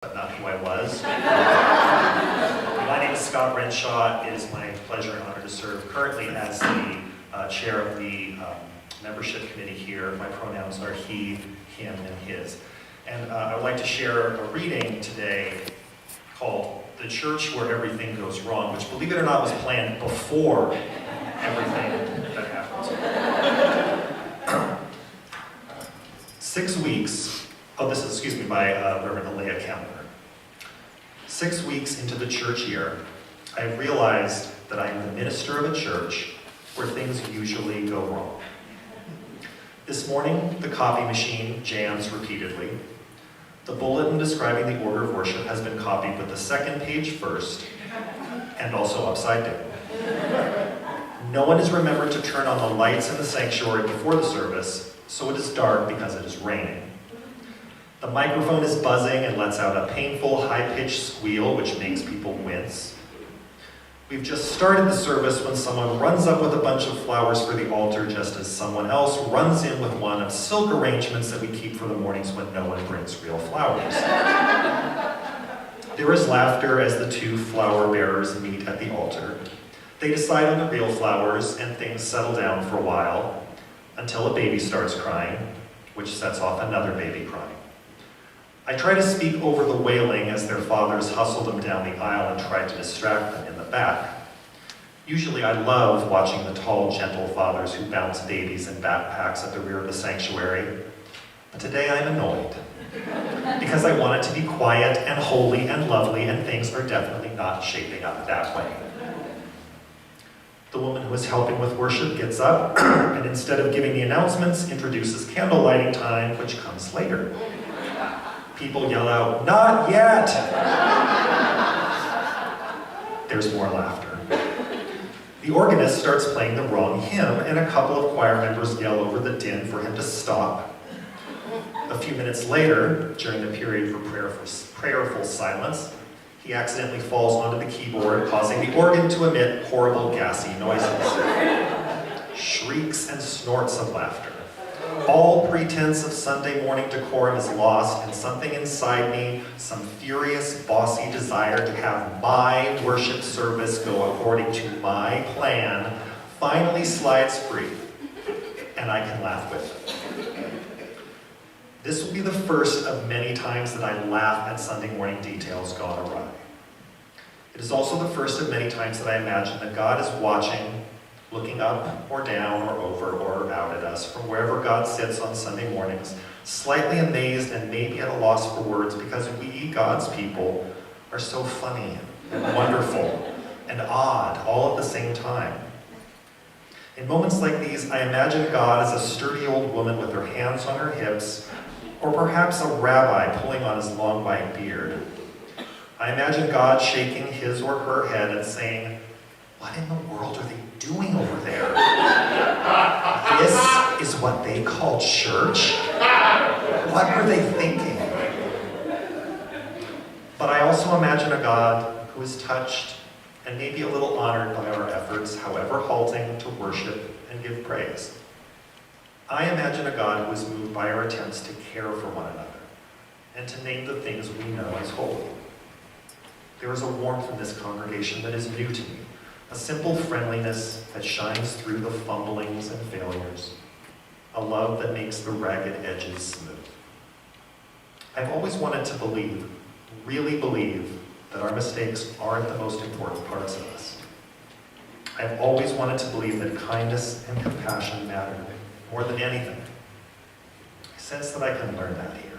But not who I was. My name is Scott Renshaw. It is my pleasure and honor to serve currently as the chair of the membership committee here. My pronouns are he, him, and his. And I would like to share a reading today called "The Church Where Everything Goes Wrong," which, believe it or not, was planned before everything that happened. 6 weeks. Oh, this is, excuse me, by Reverend Alea Kemper. 6 weeks into the church year, I realized that I am the minister of a church where things usually go wrong. This morning, the copy machine jams repeatedly. The bulletin describing the order of worship has been copied with the second page first, and also upside down. No one has remembered to turn on the lights in the sanctuary before the service, so it is dark because it is raining. The microphone is buzzing and lets out a painful, high-pitched squeal which makes people wince. We've just started the service when someone runs up with a bunch of flowers for the altar, just as someone else runs in with one of silk arrangements that we keep for the mornings when no one brings real flowers. There is laughter as the two flower bearers meet at the altar. They decide on the real flowers, and things settle down for a while, until a baby starts crying, which sets off another baby crying. I try to speak over the wailing as their fathers hustle them down the aisle and try to distract them in the back. Usually I love watching the tall, gentle fathers who bounce babies in backpacks at the rear of the sanctuary, but today I'm annoyed, because I want it to be quiet and holy and lovely, and things are definitely not shaping up that way. The woman who is helping with worship gets up, and instead of giving the announcements, introduces candle lighting time, which comes later. People yell out, "Not yet!" There's more laughter. The organist starts playing the wrong hymn, and a couple of choir members yell over the din for him to stop. A few minutes later, during the period for prayerful silence, he accidentally falls onto the keyboard, causing the organ to emit horrible, gassy noises. Shrieks and snorts of laughter. All pretense of Sunday morning decorum is lost, and something inside me, some furious, bossy desire to have my worship service go according to my plan, finally slides free, and I can laugh with it. This will be the first of many times that I laugh at Sunday morning details gone awry. It is also the first of many times that I imagine that God is watching, looking up or down or over or out at us from wherever God sits on Sunday mornings, slightly amazed and maybe at a loss for words, because we, God's people, are so funny and wonderful and odd all at the same time. In moments like these, I imagine God as a sturdy old woman with her hands on her hips, or perhaps a rabbi pulling on his long white beard. I imagine God shaking his or her head and saying, "What in the world are they doing over there? This is what they call church? What were they thinking?" But I also imagine a God who is touched and maybe a little honored by our efforts, however halting, to worship and give praise. I imagine a God who is moved by our attempts to care for one another and to name the things we know as holy. There is a warmth in this congregation that is new to me. A simple friendliness that shines through the fumblings and failures. A love that makes the ragged edges smooth. I've always wanted to believe, really believe, that our mistakes aren't the most important parts of us. I've always wanted to believe that kindness and compassion matter more than anything. I sense that I can learn that here.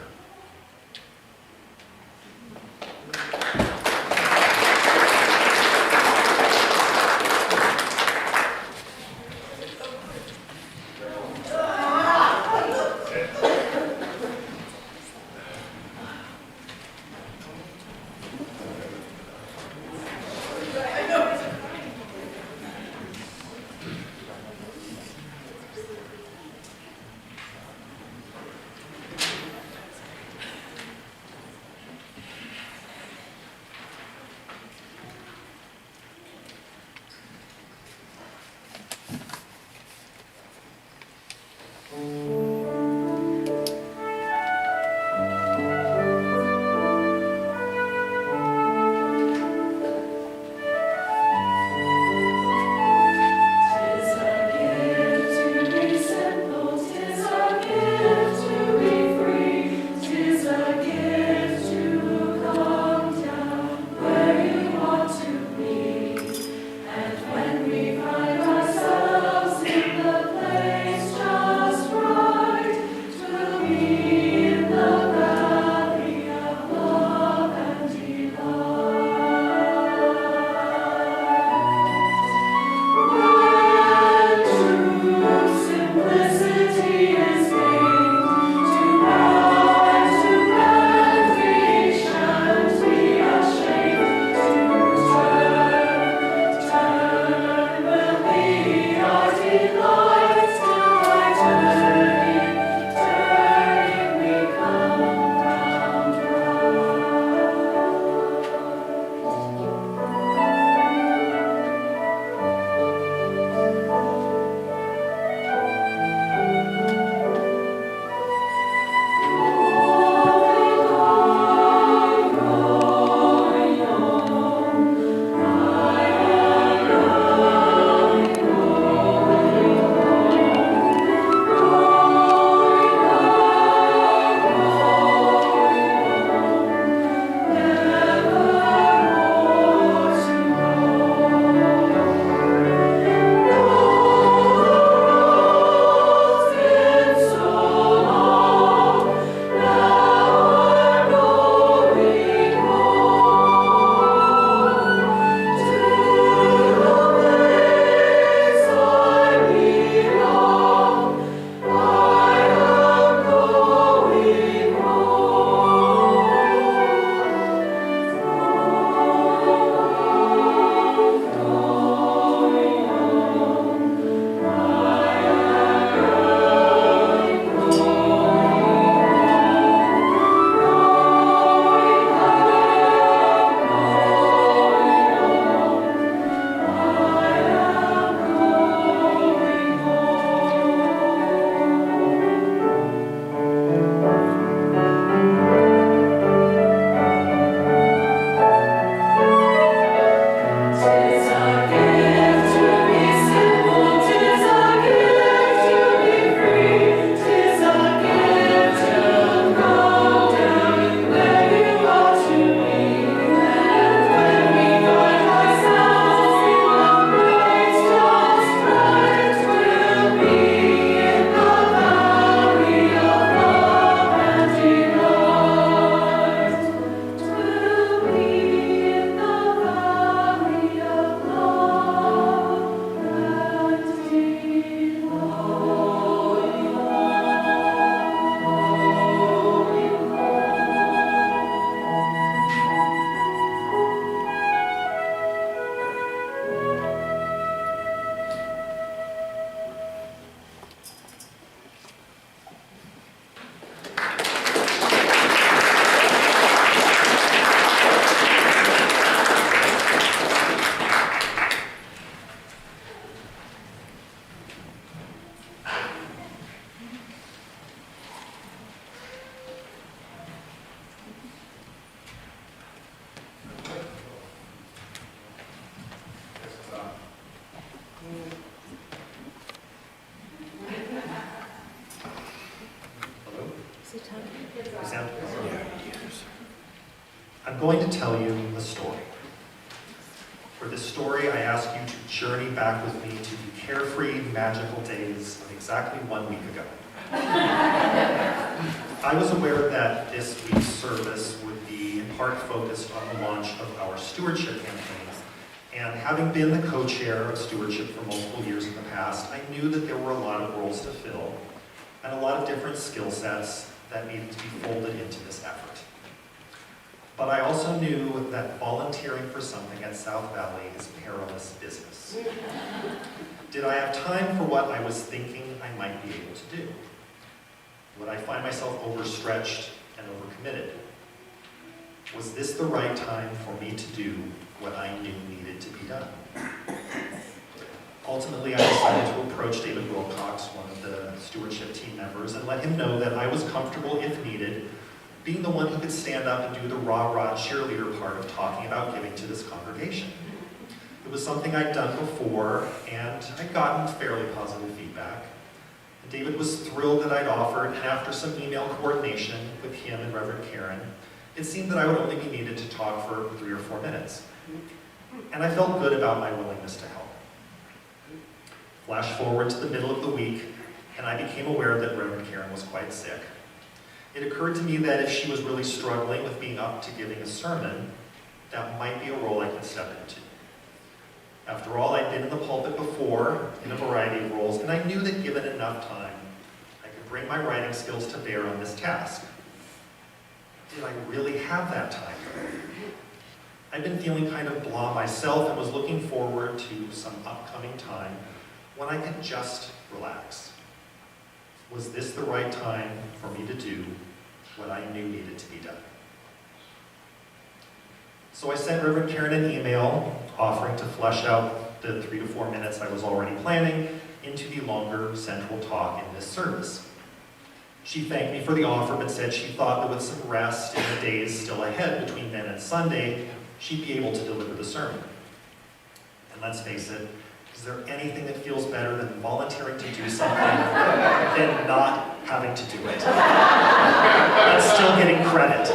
Hello? You sound? I'm going to tell you a story. For this story, I ask you to journey back with me to the carefree, magical days of exactly 1 week ago. I was aware that this week's service would be in part focused on the launch of our stewardship campaign, and having been the co-chair of stewardship for multiple years in the past, I knew that there were a lot of roles to fill and a lot of different skill sets that needed to be folded into this effort. But I also knew that volunteering for something at South Valley is perilous business. Did I have time for what I was thinking I might be able to do? Would I find myself overstretched and overcommitted? Was this the right time for me to do what I knew needed to be done? Ultimately, I decided to approach David Wilcox, one of the stewardship team members, and let him know that I was comfortable, if needed, being the one who could stand up and do the rah-rah cheerleader part of talking about giving to this congregation. It was something I'd done before, and I'd gotten fairly positive feedback. And David was thrilled that I'd offered, and after some email coordination with him and Reverend Karen, it seemed that I would only be needed to talk for 3 or 4 minutes. And I felt good about my willingness to help. Flash forward to the middle of the week, and I became aware that Reverend Karen was quite sick. It occurred to me that if she was really struggling with being up to giving a sermon, that might be a role I could step into. After all, I'd been in the pulpit before, in a variety of roles, and I knew that given enough time, I could bring my writing skills to bear on this task. Did I really have that time? I'd been feeling kind of blah myself and was looking forward to some upcoming time when I could just relax. Was this the right time for me to do what I knew needed to be done? So I sent Reverend Karen an email offering to flesh out the 3 to 4 minutes I was already planning into the longer central talk in this service. She thanked me for the offer, but said she thought that with some rest in the days still ahead between then and Sunday, she'd be able to deliver the sermon. And let's face it, is there anything that feels better than volunteering to do something than not having to do it? And still getting credit.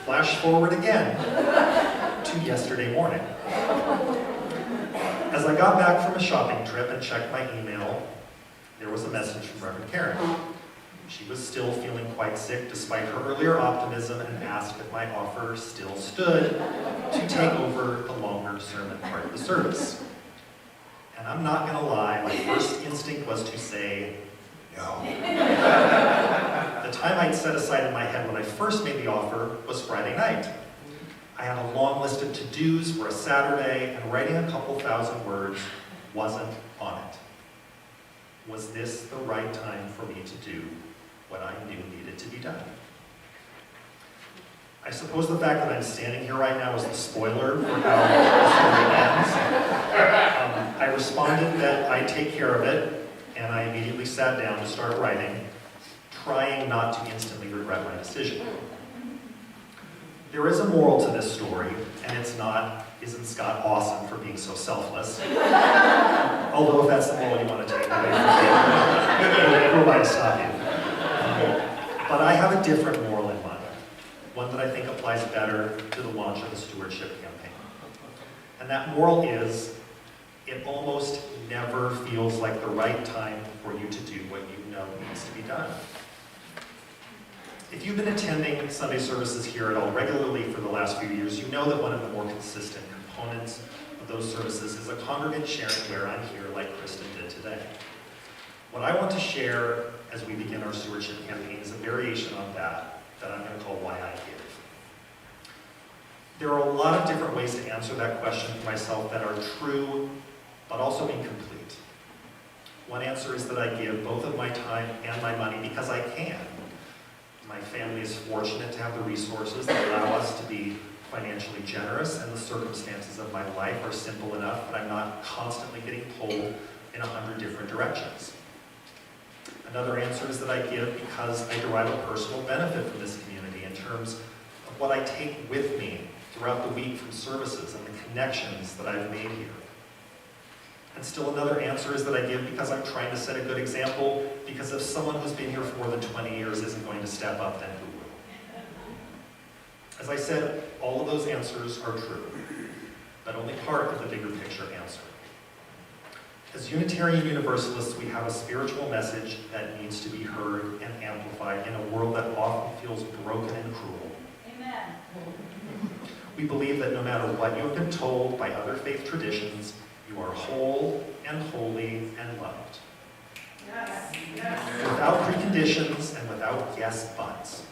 Flash forward again to yesterday morning. As I got back from a shopping trip and checked my email, there was a message from Reverend Karen. She was still feeling quite sick despite her earlier optimism and asked if my offer still stood to take over the longer sermon part of the service. And I'm not going to lie, my first instinct was to say no. The time I'd set aside in my head when I first made the offer was Friday night. I had a long list of to-dos for a Saturday, and writing a couple thousand words wasn't on it. Was this the right time for me to do what I knew needed to be done? I suppose the fact that I'm standing here right now is the spoiler for how the story ends. I responded that I'd take care of it, and I immediately sat down to start writing, trying not to instantly regret my decision. There is a moral to this story, and it's not, isn't Scott awesome for being so selfless? Although if that's the moral you want to take away from me, who am I to stop you? But I have a different moral in mind, one that I think applies better to the launch of the stewardship campaign. And that moral is, it almost never feels like the right time for you to do what you know needs to be done. If you've been attending Sunday services here at all regularly for the last few years, you know that one of the more consistent components of those services is a congregant sharing where I'm here like Kristen did today. What I want to share as we begin our stewardship campaign is a variation on that I'm going to call Why I Give. There are a lot of different ways to answer that question for myself that are true, but also incomplete. One answer is that I give both of my time and my money because I can. My family is fortunate to have the resources that allow us to be financially generous, and the circumstances of my life are simple enough that I'm not constantly getting pulled in 100 different directions. Another answer is that I give because I derive a personal benefit from this community in terms of what I take with me throughout the week from services and the connections that I've made here. And still another answer is that I give because I'm trying to set a good example, because if someone who's been here for more than 20 years isn't going to step up, then who will? As I said, all of those answers are true, but only part of the bigger picture answer. As Unitarian Universalists, we have a spiritual message that needs to be heard and amplified in a world that often feels broken and cruel. Amen. We believe that no matter what you have been told by other faith traditions, you are whole and holy and loved. Yes. Yes. Without preconditions and without yes buts.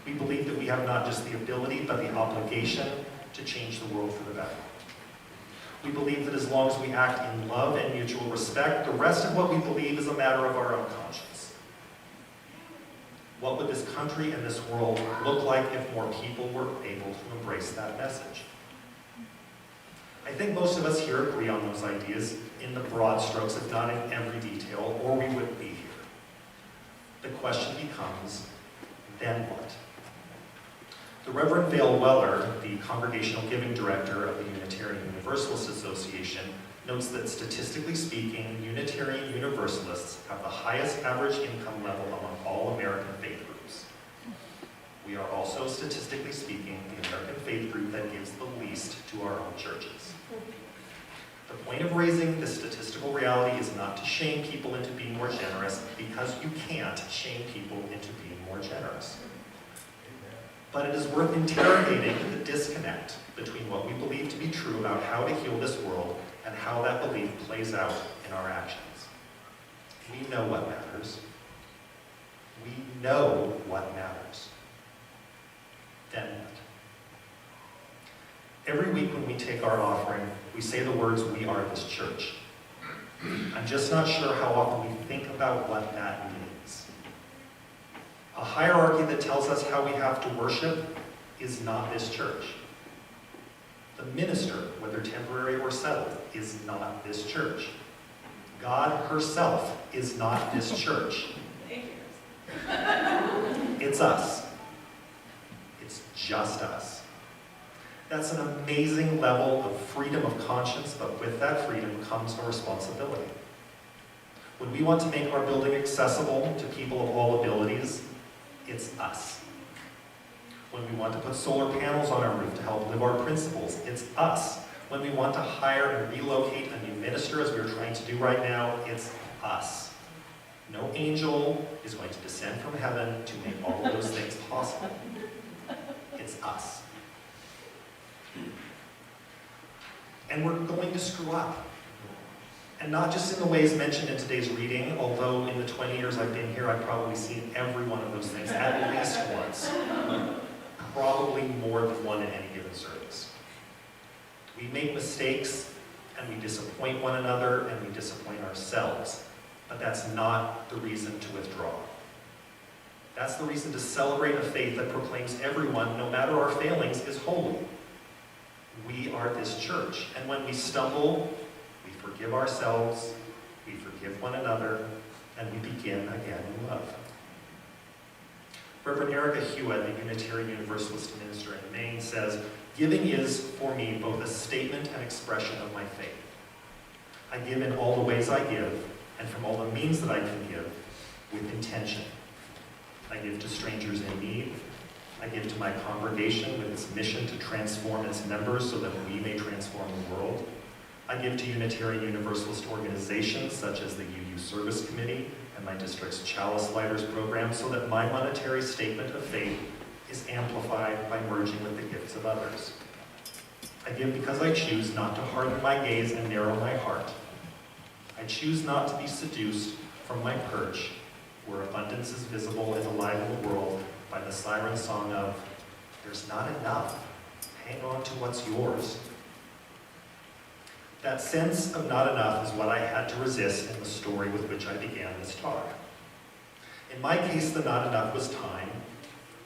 We believe that we have not just the ability, but the obligation to change the world for the better. We believe that as long as we act in love and mutual respect, the rest of what we believe is a matter of our own conscience. What would this country and this world look like if more people were able to embrace that message? I think most of us here agree on those ideas in the broad strokes, if not in every detail, or we wouldn't be here. The question becomes, then what? The Reverend Vale Weller, the Congregational Giving Director of the Unitarian Universalist Association, notes that statistically speaking, Unitarian Universalists have the highest average income level among all American faith groups. We are also, statistically speaking, the American faith group that gives the least to our own churches. The point of raising this statistical reality is not to shame people into being more generous, because you can't shame people into being more generous. But it is worth interrogating the disconnect between what we believe to be true about how to heal this world and how that belief plays out in our actions. We know what matters. We know what matters. Then what? Every week when we take our offering, we say the words, "We are this church." I'm just not sure how often we think about what that means. A hierarchy that tells us how we have to worship is not this church. The minister, whether temporary or settled, is not this church. God herself is not this church. It's us. It's just us. That's an amazing level of freedom of conscience, but with that freedom comes a responsibility. When we want to make our building accessible to people of all abilities, it's us. When we want to put solar panels on our roof to help live our principles, it's us. When we want to hire and relocate a new minister, as we're trying to do right now, it's us. No angel is going to descend from heaven to make all of those things possible. It's us. And we're going to screw up. And not just in the ways mentioned in today's reading, although in the 20 years I've been here, I've probably seen every one of those things at least once. Probably more than one in any given service. We make mistakes, and we disappoint one another, and we disappoint ourselves. But that's not the reason to withdraw. That's the reason to celebrate a faith that proclaims everyone, no matter our failings, is holy. We are this church, and when we stumble, we forgive ourselves, we forgive one another, and we begin again in love. Reverend Erica Hewitt, a Unitarian Universalist minister in Maine, says, "Giving is, for me, both a statement and expression of my faith. I give in all the ways I give, and from all the means that I can give, with intention. I give to strangers in need. I give to my congregation with its mission to transform its members so that we may transform the world. I give to Unitarian Universalist organizations such as the UU Service Committee and my district's Chalice Lighters program so that my monetary statement of faith is amplified by merging with the gifts of others. I give because I choose not to harden my gaze and narrow my heart. I choose not to be seduced from my perch, where abundance is visible and alive in the world by the siren song of, 'There's not enough. Hang on to what's yours.' That sense of not enough is what I had to resist in the story with which I began this talk. In my case, the not enough was time.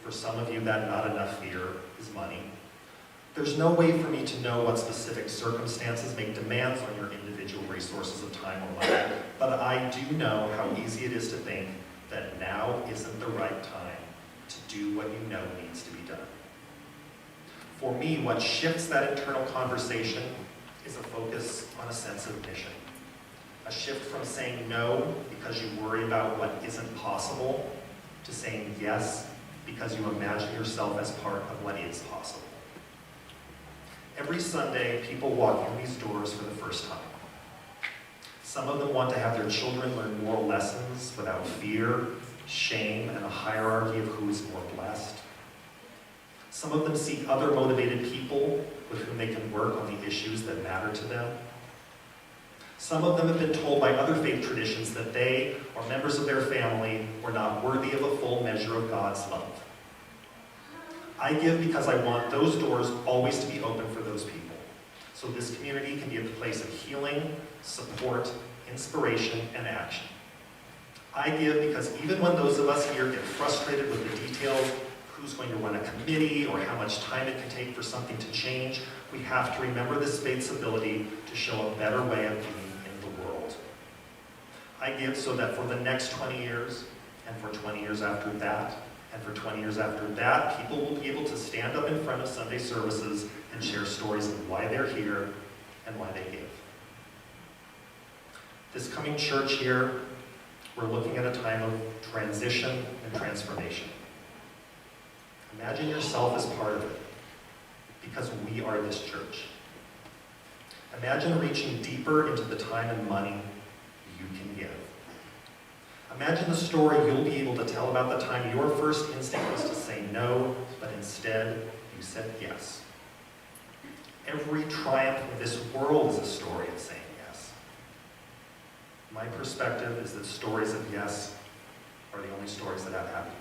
For some of you, that not enough fear is money. There's no way for me to know what specific circumstances make demands on your individual resources of time or money, but I do know how easy it is to think that now isn't the right time to do what you know needs to be done. For me, what shifts that internal conversation is a focus on a sense of mission. A shift from saying no because you worry about what isn't possible to saying yes because you imagine yourself as part of what is possible. Every Sunday, people walk in these doors for the first time. Some of them want to have their children learn moral lessons without fear, shame, and a hierarchy of who is more blessed. Some of them seek other motivated people with whom they can work on the issues that matter to them. Some of them have been told by other faith traditions that they or members of their family were not worthy of a full measure of God's love. I give because I want those doors always to be open for those people, so this community can be a place of healing, support, inspiration, and action. I give because even when those of us here get frustrated with the details, who's going to run a committee or how much time it can take for something to change, we have to remember this faith's ability to show a better way of being in the world. I give so that for the next 20 years, and for 20 years after that, and for 20 years after that, people will be able to stand up in front of Sunday services and share stories of why they're here and why they give. This coming church year, we're looking at a time of transition and transformation. Imagine yourself as part of it, because we are this church. Imagine reaching deeper into the time and money you can give. Imagine the story you'll be able to tell about the time your first instinct was to say no, but instead you said yes. Every triumph of this world is a story of saying yes. My perspective is that stories of yes are the only stories that have happened.